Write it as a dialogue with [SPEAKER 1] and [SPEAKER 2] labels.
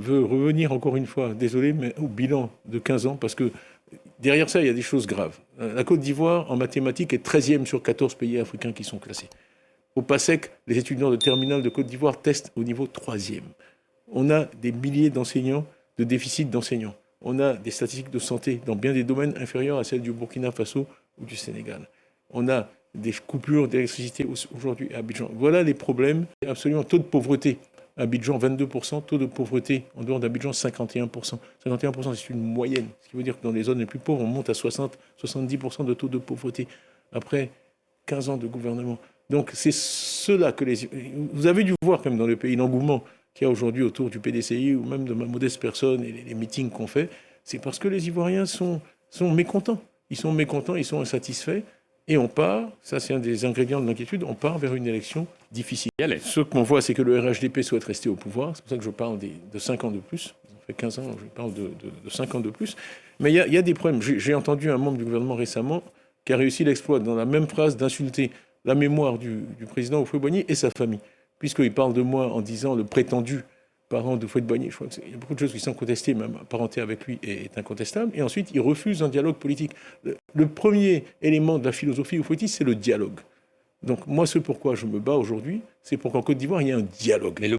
[SPEAKER 1] Je veux revenir encore une fois, désolé, mais au bilan de 15 ans, parce que derrière ça, il y a des choses graves. La Côte d'Ivoire, en mathématiques, est 13e sur 14 pays africains qui sont classés. Au PASSEC, les étudiants de terminale de Côte d'Ivoire testent au niveau 3e. On a des milliers d'enseignants, de déficit d'enseignants. On a des statistiques de santé dans bien des domaines inférieurs à celles du Burkina Faso ou du Sénégal. On a des coupures d'électricité aujourd'hui à Abidjan. Voilà les problèmes. Absolument, taux de pauvreté. Abidjan, 22%, taux de pauvreté en dehors d'Abidjan, 51%. 51%, c'est une moyenne. Ce qui veut dire que dans les zones les plus pauvres, on monte à 60-70% de taux de pauvreté après 15 ans de gouvernement. Donc c'est cela que les... Vous avez dû voir quand même dans le pays l'engouement qu'il y a aujourd'hui autour du PDCI ou même de ma modeste personne et les meetings qu'on fait. C'est parce que les Ivoiriens sont mécontents. Ils sont mécontents, ils sont insatisfaits. Et on part, ça c'est un des ingrédients de l'inquiétude, on part vers une élection difficile. Ce qu'on voit, c'est que le RHDP souhaite rester au pouvoir. C'est pour ça que je parle de 5 ans de plus. Ça fait 15 ans, je parle de 5 ans de plus. Mais il y a des problèmes. J'ai entendu un membre du gouvernement récemment qui a réussi l'exploit, dans la même phrase, d'insulter la mémoire du président Houphouët-Boigny et sa famille. Puisqu'il parle de moi en disant le prétendu parent de Houphouët-Boigny. Je crois qu'il y a beaucoup de choses qui sont contestées, même ma parenté avec lui est incontestable. Et ensuite, il refuse un dialogue politique. Le premier élément de la philosophie houphouëtiste, c'est le dialogue. Donc moi, ce pourquoi je me bats aujourd'hui, c'est pour qu'en Côte d'Ivoire, il y ait un dialogue.